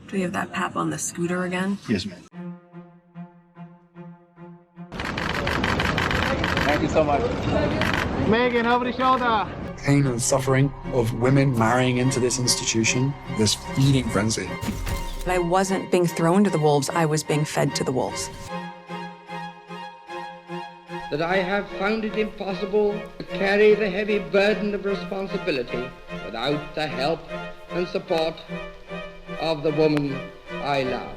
Do we have that pap on the scooter again? Yes, ma'am. Thank you so much. Meghan, over the shoulder. Pain and suffering of women marrying into this institution, this feeding frenzy. But I wasn't being thrown to the wolves, I was being fed to the wolves. That I have found it impossible to carry the heavy burden of responsibility without the help and support of the woman I love.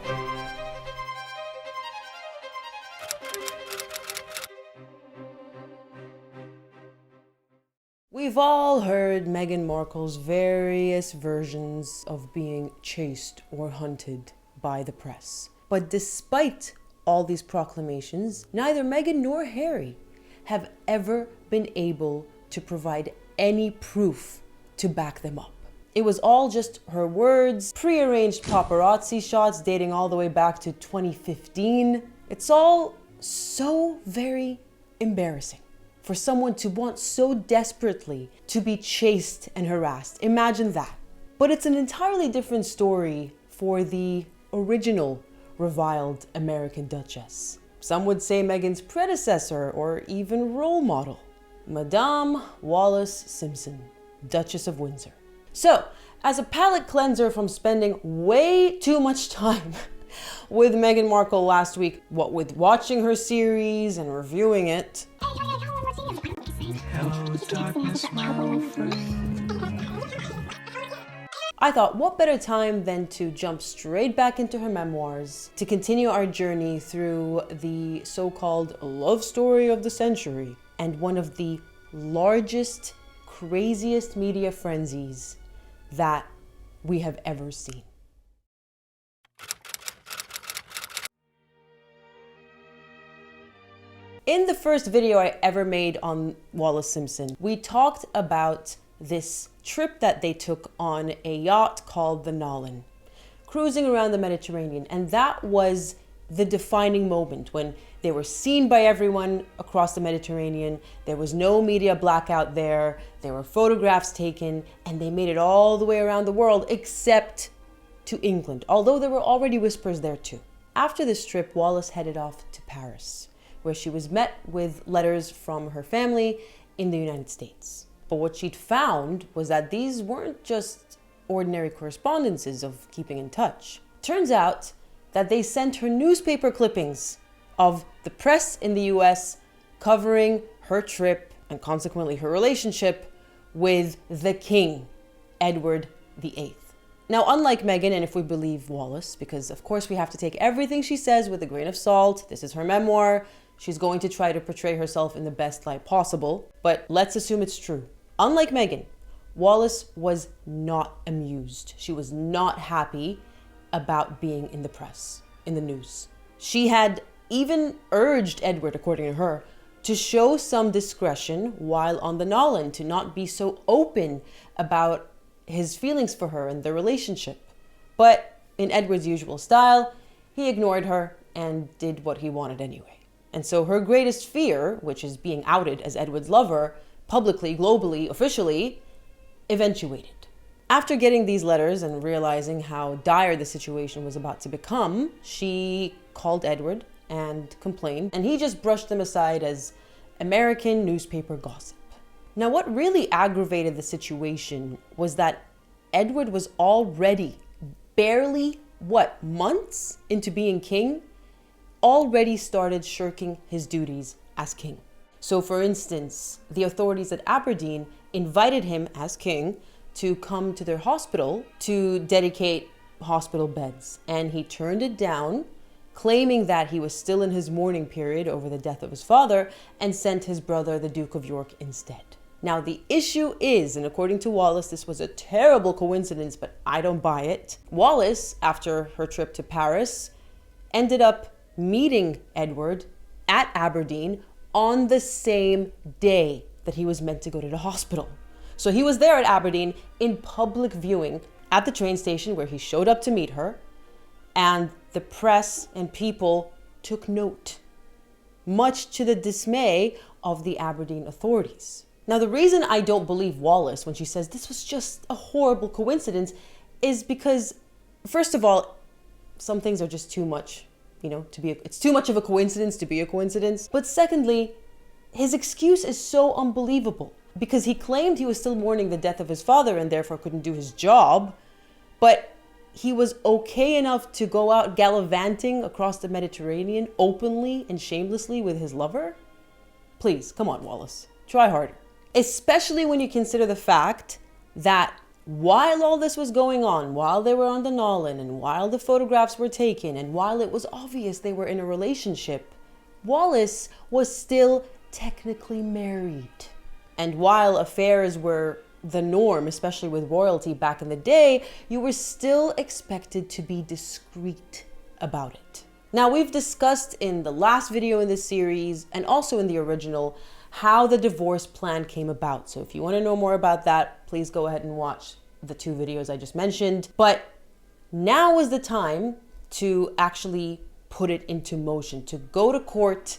We've all heard Meghan Markle's various versions of being chased or hunted by the press. But despite all these proclamations, neither Meghan nor Harry have ever been able to provide any proof to back them up. It was all just her words, prearranged paparazzi shots dating all the way back to 2015. It's all so very embarrassing for someone to want so desperately to be chased and harassed. Imagine that. But it's an entirely different story for the original reviled American Duchess. Some would say Meghan's predecessor or even role model, Madame Wallis Simpson, Duchess of Windsor. So, as a palate cleanser from spending way too much time with Meghan Markle last week, what with watching her series and reviewing it, Hello, darkness, my old friend. I thought what better time than to jump straight back into her memoirs to continue our journey through the so-called love story of the century and one of the largest, craziest media frenzies that we have ever seen. In the first video I ever made on Wallis Simpson, we talked about this trip that they took on a yacht called the Nolan, cruising around the Mediterranean. And that was the defining moment when they were seen by everyone across the Mediterranean. There was no media blackout there. There were photographs taken, and they made it all the way around the world except to England, although there were already whispers there too. After this trip, Wallis headed off to Paris, where she was met with letters from her family in the United States. But what she'd found was that these weren't just ordinary correspondences of keeping in touch. Turns out that they sent her newspaper clippings of the press in the US covering her trip and consequently her relationship with the King, Edward VIII. Now, unlike Meghan, and if we believe Wallis, because of course we have to take everything she says with a grain of salt, this is her memoir, she's going to try to portray herself in the best light possible, but let's assume it's true. Unlike Meghan, Wallis was not amused. She was not happy about being in the press, in the news. She had even urged Edward, according to her, to show some discretion while on the Nolan, to not be so open about his feelings for her and their relationship. But in Edward's usual style, he ignored her and did what he wanted anyway. And so her greatest fear, which is being outed as Edward's lover, publicly, globally, officially, eventuated. After getting these letters and realizing how dire the situation was about to become, she called Edward and complained, and he just brushed them aside as American newspaper gossip. Now, what really aggravated the situation was that Edward was already barely, months into being king, already started shirking his duties as king. So for instance, the authorities at Aberdeen invited him as king to come to their hospital to dedicate hospital beds. And he turned it down, claiming that he was still in his mourning period over the death of his father, and sent his brother, the Duke of York, instead. Now the issue is, and according to Wallis, this was a terrible coincidence, but I don't buy it. Wallis, after her trip to Paris, ended up meeting Edward at Aberdeen on the same day that he was meant to go to the hospital. So he was there at Aberdeen in public viewing at the train station where he showed up to meet her, and the press and people took note, much to the dismay of the Aberdeen authorities. Now, the reason I don't believe Wallis when she says this was just a horrible coincidence is because, first of all, some things are just too much, it's too much of a coincidence to be a coincidence. But secondly, his excuse is so unbelievable because he claimed he was still mourning the death of his father and therefore couldn't do his job, but he was okay enough to go out gallivanting across the Mediterranean openly and shamelessly with his lover? Please, come on, Wallace, try harder. Especially when you consider the fact that while all this was going on, while they were on the Nolan and while the photographs were taken and while it was obvious they were in a relationship, Wallace was still technically married. And while affairs were the norm, especially with royalty back in the day, you were still expected to be discreet about it. Now, we've discussed in the last video in this series and also in the original how the divorce plan came about. So if you want to know more about that, please go ahead and watch the 2 videos I just mentioned. But now is the time to actually put it into motion, to go to court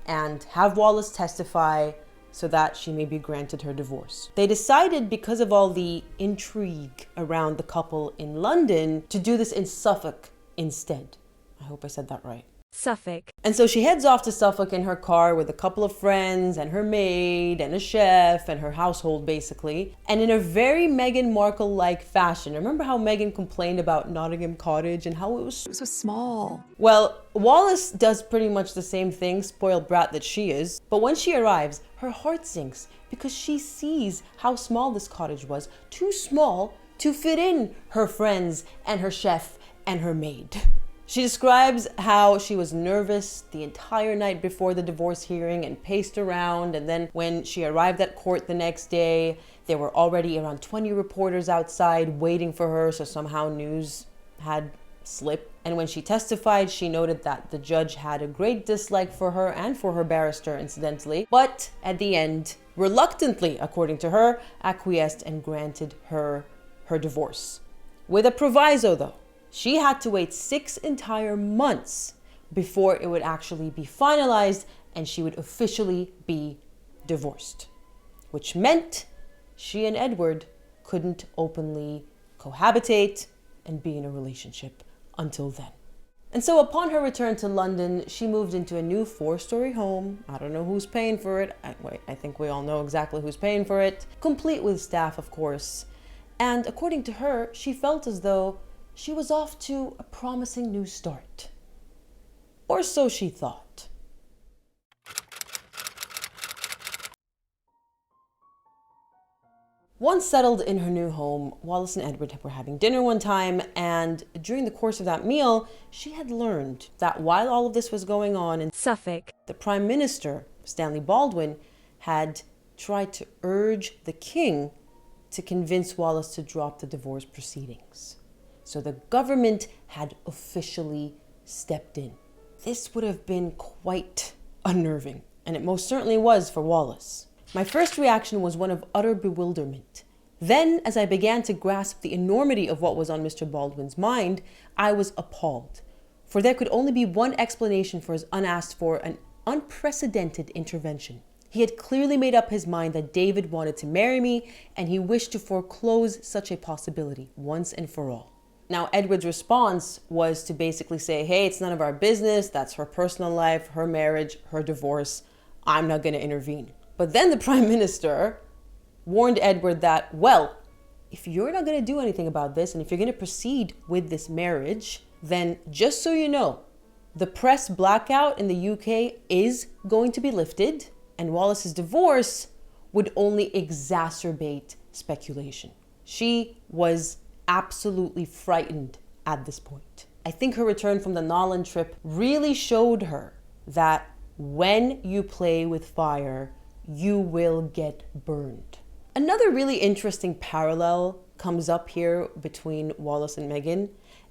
and have Wallace testify so that she may be granted her divorce. They decided, because of all the intrigue around the couple in London, to do this in Suffolk instead. I hope I said that right. Suffolk. And so she heads off to Suffolk in her car with a couple of friends and her maid and a chef and her household, basically. And in a very Meghan Markle-like fashion. Remember how Meghan complained about Nottingham Cottage and how it was So small. Well, Wallace does pretty much the same thing, spoiled brat that she is. But when she arrives, her heart sinks because she sees how small this cottage was. Too small to fit in her friends and her chef and her maid. She describes how she was nervous the entire night before the divorce hearing and paced around. And then when she arrived at court the next day, there were already around 20 reporters outside waiting for her. So somehow news had slipped. And when she testified, she noted that the judge had a great dislike for her and for her barrister, incidentally. But at the end, reluctantly, according to her, acquiesced and granted her divorce. With a proviso, though. She had to wait 6 entire months before it would actually be finalized and she would officially be divorced, which meant she and Edward couldn't openly cohabitate and be in a relationship until then. And so upon her return to London, she moved into a new 4-story home. I don't know who's paying for it. I think we all know exactly who's paying for it. Complete with staff, of course. And according to her, she felt as though she was off to a promising new start. Or so she thought. Once settled in her new home, Wallace and Edward were having dinner one time, and during the course of that meal, she had learned that while all of this was going on in Suffolk, the Prime Minister, Stanley Baldwin, had tried to urge the king to convince Wallace to drop the divorce proceedings. So the government had officially stepped in. This would have been quite unnerving, and it most certainly was for Wallace. My first reaction was one of utter bewilderment. Then, as I began to grasp the enormity of what was on Mr. Baldwin's mind, I was appalled. For there could only be one explanation for his unasked for and unprecedented intervention. He had clearly made up his mind that David wanted to marry me, and he wished to foreclose such a possibility once and for all. Now, Edward's response was to basically say, hey, it's none of our business. That's her personal life, her marriage, her divorce. I'm not going to intervene. But then the Prime Minister warned Edward that, well, if you're not going to do anything about this, and if you're going to proceed with this marriage, then just so you know, the press blackout in the UK is going to be lifted, and Wallace's divorce would only exacerbate speculation. She was absolutely frightened at this point. I think her return from the Nolan trip really showed her that when you play with fire, you will get burned. Another really interesting parallel comes up here between Wallace and Meghan,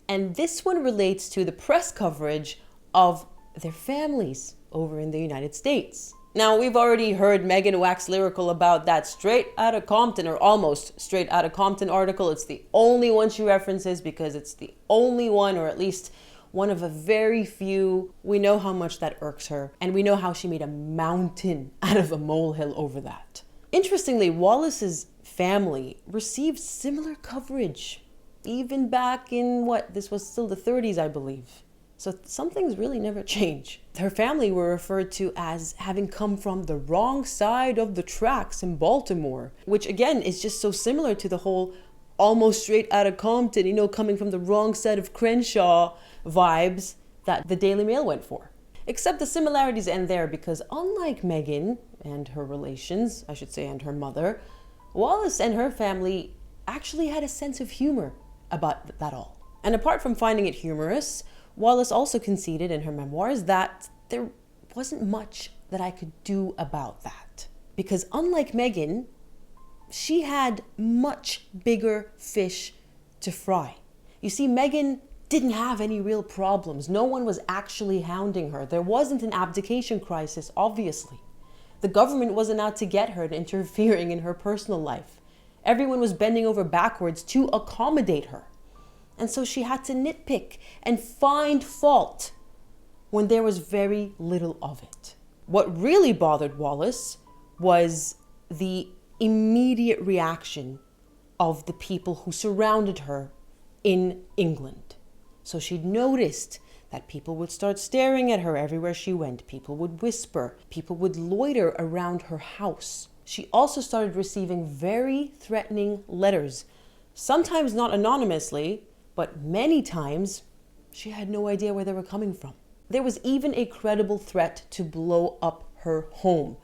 and this one relates to the press coverage of their families over in the United States. Now, we've already heard Meghan wax lyrical about that Straight Outta Compton, or almost Straight Outta Compton article. It's the only one she references because it's the only one, or at least one of a very few. We know how much that irks her, and we know how she made a mountain out of a molehill over that. Interestingly, Wallace's family received similar coverage even back in this was still the 30s, I believe. So some things really never change. Her family were referred to as having come from the wrong side of the tracks in Baltimore, which again is just so similar to the whole almost straight out of Compton, coming from the wrong side of Crenshaw vibes that the Daily Mail went for. Except the similarities end there, because unlike Meghan and her relations, I should say, and her mother, Wallis and her family actually had a sense of humor about that all. And apart from finding it humorous, Wallis also conceded in her memoirs that there wasn't much that I could do about that. Because unlike Meghan, she had much bigger fish to fry. You see, Meghan didn't have any real problems. No one was actually hounding her. There wasn't an abdication crisis, obviously. The government wasn't out to get her and interfering in her personal life. Everyone was bending over backwards to accommodate her. And so she had to nitpick and find fault when there was very little of it. What really bothered Wallis was the immediate reaction of the people who surrounded her in England. So she'd noticed that people would start staring at her everywhere she went. People would whisper. People would loiter around her house. She also started receiving very threatening letters, sometimes not anonymously, but many times she had no idea where they were coming from. There was even a credible threat to blow up her home.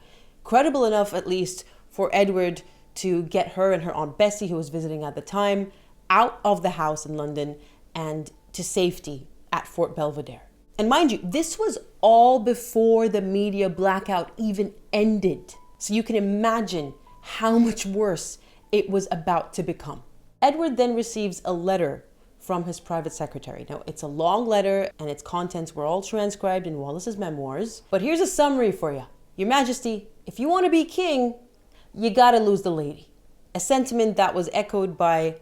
Credible enough, at least, for Edward to get her and her Aunt Bessie, who was visiting at the time, out of the house in London and to safety at Fort Belvedere. And mind you, this was all before the media blackout even ended. So you can imagine how much worse it was about to become. Edward then receives a letter from his private secretary. Now, it's a long letter and its contents were all transcribed in Wallis's memoirs. But here's a summary for you. Your Majesty, if you want to be king, you gotta lose the lady. A sentiment that was echoed by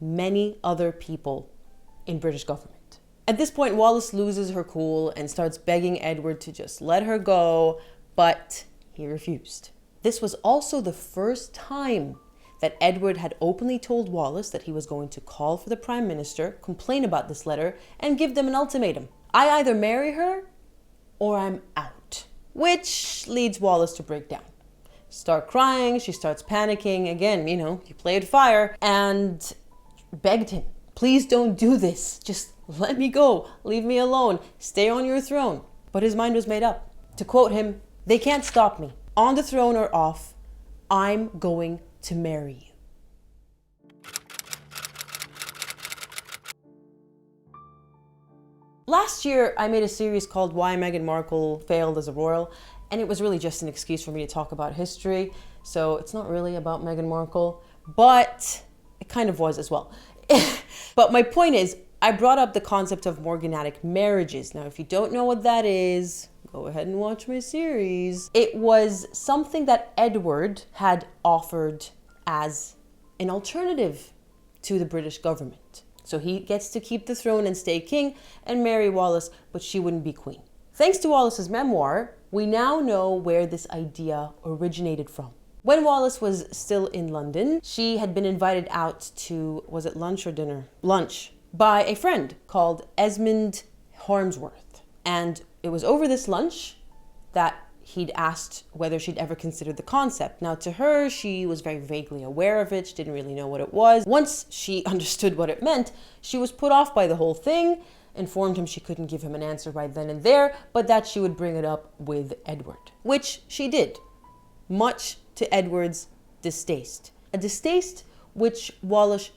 many other people in British government. At this point, Wallis loses her cool and starts begging Edward to just let her go, but he refused. This was also the first time that Edward had openly told Wallis that he was going to call for the Prime Minister, complain about this letter, and give them an ultimatum. I either marry her or I'm out. Which leads Wallis to break down. Start crying, she starts panicking. Again, you played fire, and begged him, please don't do this. Just let me go. Leave me alone. Stay on your throne. But his mind was made up. To quote him, "They can't stop me. On the throne or off, I'm going to marry you." Last year, I made a series called Why Meghan Markle Failed as a Royal, and it was really just an excuse for me to talk about history. So it's not really about Meghan Markle, but it kind of was as well. But my point is, I brought up the concept of morganatic marriages. Now, if you don't know what that is, go ahead and watch my series. It was something that Edward had offered as an alternative to the British government. So he gets to keep the throne and stay king and marry Wallis, but she wouldn't be queen. Thanks to Wallis's memoir, we now know where this idea originated from. When Wallis was still in London, she had been invited out to, was it lunch or dinner? Lunch, by a friend called Esmond Harmsworth. And it was over this lunch that he'd asked whether she'd ever considered the concept. Now, to her, she was very vaguely aware of it. She didn't really know what it was. Once she understood what it meant, she was put off by the whole thing, informed him she couldn't give him an answer right then and there, but that she would bring it up with Edward, which she did, much to Edward's distaste. A distaste which Wallis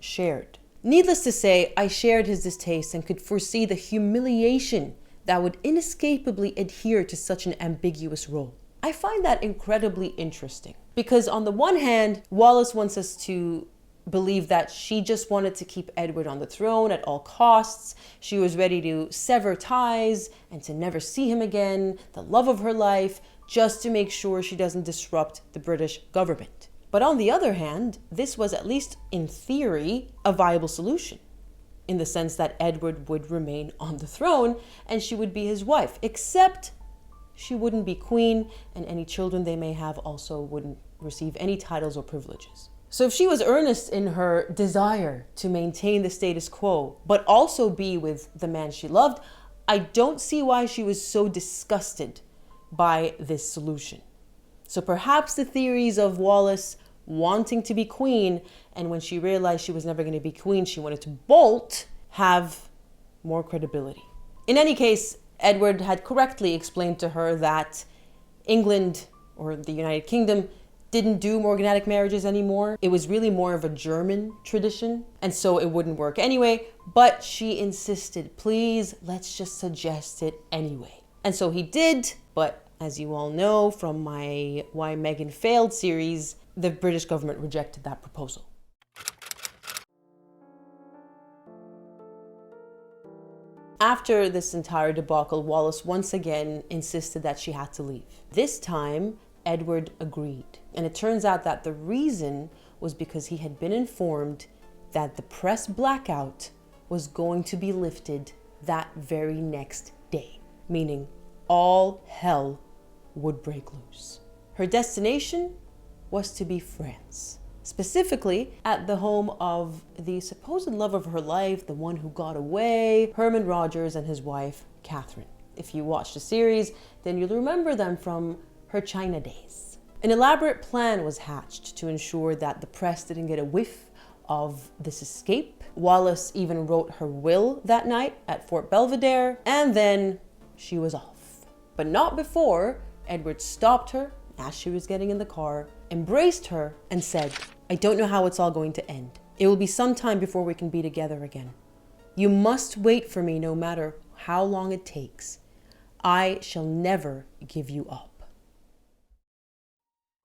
shared. Needless to say, I shared his distaste and could foresee the humiliation that would inescapably adhere to such an ambiguous role. I find that incredibly interesting because on the one hand, Wallis wants us to believe that she just wanted to keep Edward on the throne at all costs. She was ready to sever ties and to never see him again, the love of her life, just to make sure she doesn't disrupt the British government. But on the other hand, this was, at least in theory, a viable solution, in the sense that Edward would remain on the throne and she would be his wife, except she wouldn't be queen, and any children they may have also wouldn't receive any titles or privileges. So if she was earnest in her desire to maintain the status quo, but also be with the man she loved, I don't see why she was so disgusted by this solution. So perhaps the theories of Wallis wanting to be queen, and when she realized she was never going to be queen, she wanted to bolt, have more credibility. In any case, Edward had correctly explained to her that England, or the United Kingdom, didn't do morganatic marriages anymore. It was really more of a German tradition, and so it wouldn't work anyway, but she insisted, please, let's just suggest it anyway. And so he did, but as you all know from my Why Meghan Failed series, the British government rejected that proposal. After this entire debacle, Wallis once again insisted that she had to leave. This time, Edward agreed. And it turns out that the reason was because he had been informed that the press blackout was going to be lifted that very next day, meaning all hell would break loose. Her destination was to be France, specifically at the home of the supposed love of her life, the one who got away, Herman Rogers and his wife, Catherine. If you watched the series, then you'll remember them from her China days. An elaborate plan was hatched to ensure that the press didn't get a whiff of this escape. Wallis even wrote her will that night at Fort Belvedere, and then she was off. But not before Edward stopped her as she was getting in the car, embraced her, and said, I don't know how it's all going to end. It will be some time before we can be together again. You must wait for me no matter how long it takes. I shall never give you up.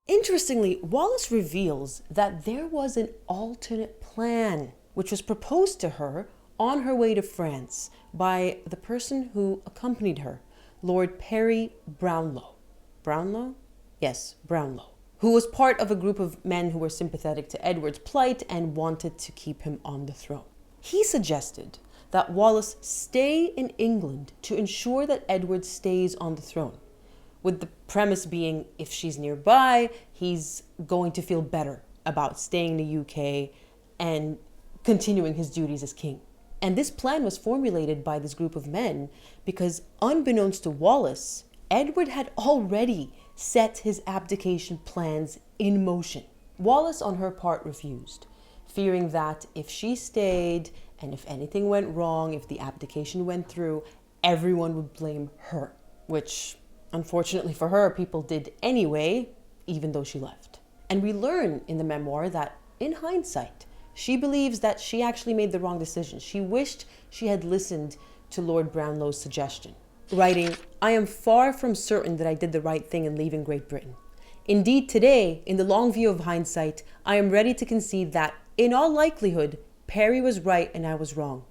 Interestingly, Wallis reveals that there was an alternate plan, which was proposed to her on her way to France by the person who accompanied her, Lord Perry Brownlow. Brownlow? Yes, Brownlow, who was part of a group of men who were sympathetic to Edward's plight and wanted to keep him on the throne. He suggested that Wallis stay in England to ensure that Edward stays on the throne, with the premise being if she's nearby, he's going to feel better about staying in the UK and continuing his duties as king. And this plan was formulated by this group of men because, unbeknownst to Wallis, Edward had already set his abdication plans in motion. Wallis, on her part, refused, fearing that if she stayed and if anything went wrong, if the abdication went through, everyone would blame her, which, unfortunately for her, people did anyway, even though she left. And we learn in the memoir that, in hindsight, she believes that she actually made the wrong decision. She wished she had listened to Lord Brownlow's suggestion, writing, I am far from certain that I did the right thing in leaving Great Britain. Indeed, today, in the long view of hindsight, I am ready to concede that, in all likelihood, Perry was right and I was wrong.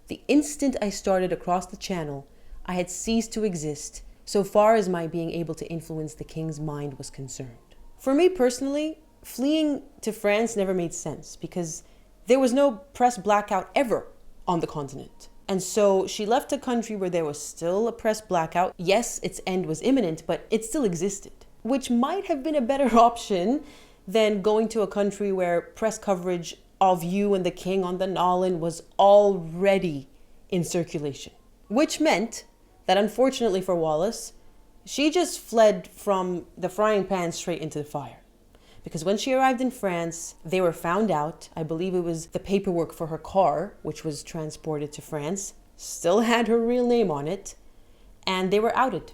The instant I started across the channel, I had ceased to exist, so far as my being able to influence the king's mind was concerned. For me personally, fleeing to France never made sense because there was no press blackout ever on the continent. And so she left a country where there was still a press blackout. Yes, its end was imminent, but it still existed, which might have been a better option than going to a country where press coverage of you and the king on the Nolin was already in circulation, which meant that, unfortunately for Wallis, she just fled from the frying pan straight into the fire. Because when she arrived in France, they were found out. I believe it was the paperwork for her car, which was transported to France, still had her real name on it, and they were outed.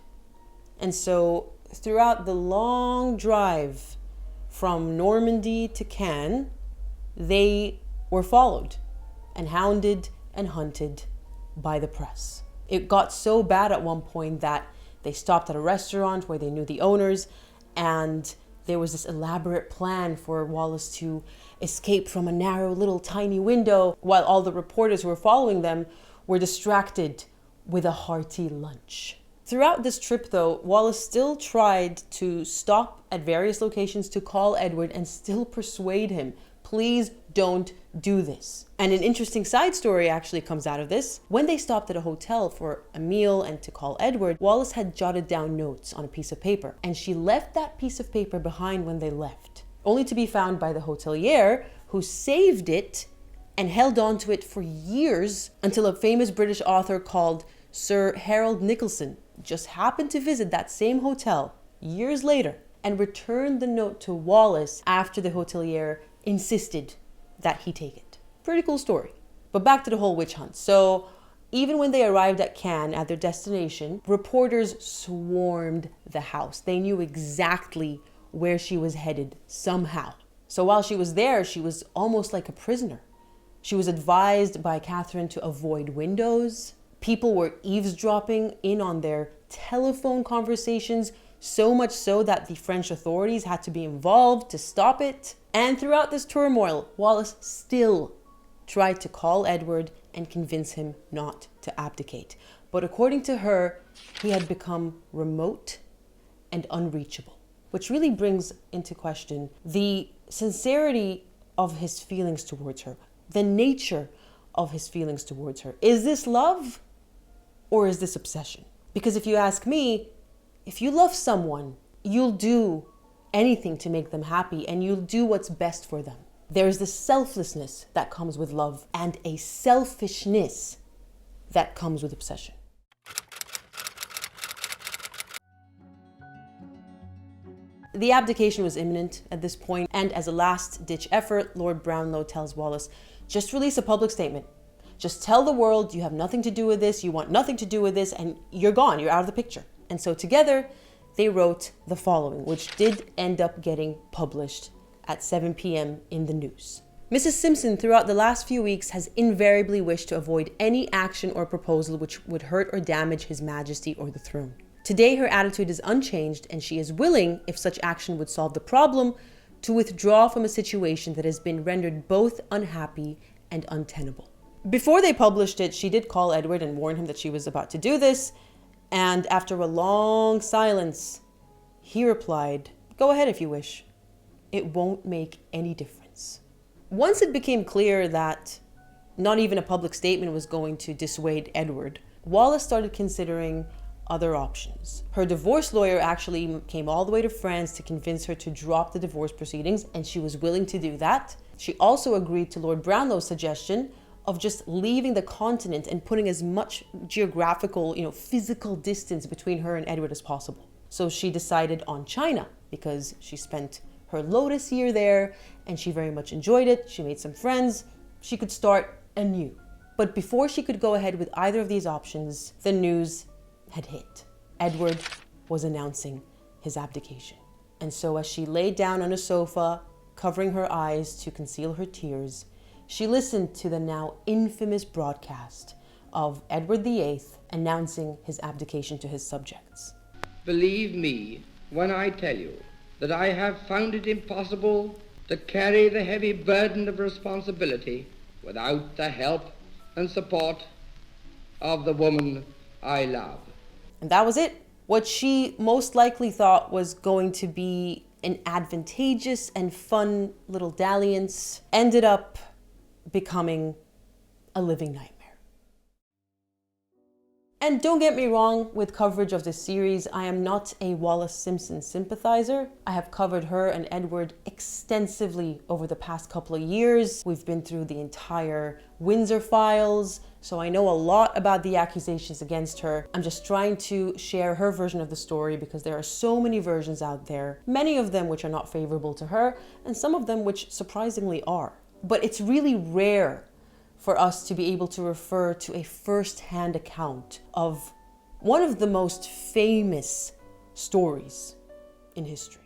And so throughout the long drive from Normandy to Cannes, they were followed and hounded and hunted by the press. It got so bad at one point that they stopped at a restaurant where they knew the owners, and there was this elaborate plan for Wallis to escape from a narrow little tiny window while all the reporters who were following them were distracted with a hearty lunch. Throughout this trip, though, Wallis still tried to stop at various locations to call Edward and still persuade him, please don't do this. And an interesting side story actually comes out of this. When they stopped at a hotel for a meal and to call Edward, Wallis had jotted down notes on a piece of paper, and she left that piece of paper behind when they left. only to be found by the hotelier who saved it and held on to it for years until a famous British author called Sir Harold Nicholson just happened to visit that same hotel years later and returned the note to Wallis after the hotelier insisted that he take it. Pretty cool story. But back to the whole witch hunt. So even when they arrived at Cannes at their destination, reporters swarmed the house. They knew exactly where she was headed somehow. So while she was there, she was almost like a prisoner. She was advised by Catherine to avoid windows. People were eavesdropping in on their telephone conversations, so much so that the French authorities had to be involved to stop it. And throughout this turmoil, Wallis still tried to call Edward and convince him not to abdicate. But according to her, he had become remote and unreachable, which really brings into question the sincerity of his feelings towards her, the nature of his feelings towards her. Is this love or is this obsession? Because if you ask me, if you love someone, you'll do anything to make them happy and you'll do what's best for them. There's the selflessness that comes with love and a selfishness that comes with obsession. The abdication was imminent at this point, and as a last-ditch effort, Lord Brownlow tells Wallis, just release a public statement. Just tell the world you have nothing to do with this, you want nothing to do with this, and you're gone, you're out of the picture. And so together, they wrote the following, which did end up getting published at 7 p.m. in the news. Mrs. Simpson, throughout the last few weeks, has invariably wished to avoid any action or proposal which would hurt or damage His Majesty or the throne. Today, her attitude is unchanged, and she is willing, if such action would solve the problem, to withdraw from a situation that has been rendered both unhappy and untenable. Before they published it, she did call Edward and warn him that she was about to do this, and after a long silence, he replied, "Go ahead if you wish. It won't make any difference." Once it became clear that not even a public statement was going to dissuade Edward, Wallis started considering other options. Her divorce lawyer actually came all the way to France to convince her to drop the divorce proceedings, and she was willing to do that. She also agreed to Lord Brownlow's suggestion of just leaving the continent and putting as much geographical, physical distance between her and Edward as possible. So she decided on China because she spent her Lotus year there and she very much enjoyed it. She made some friends. She could start anew. But before she could go ahead with either of these options, the news had hit. Edward was announcing his abdication. And so as she lay down on a sofa, covering her eyes to conceal her tears, she listened to the now infamous broadcast of Edward VIII announcing his abdication to his subjects. Believe me when I tell you that I have found it impossible to carry the heavy burden of responsibility without the help and support of the woman I love. And that was it. What she most likely thought was going to be an advantageous and fun little dalliance ended up becoming a living nightmare. And don't get me wrong, with coverage of this series, I am not a Wallis Simpson sympathizer. I have covered her and Edward extensively over the past couple of years. We've been through the entire Windsor files, so I know a lot about the accusations against her. I'm just trying to share her version of the story because there are so many versions out there, many of them which are not favorable to her, and some of them which surprisingly are. But it's really rare for us to be able to refer to a first-hand account of one of the most famous stories in history.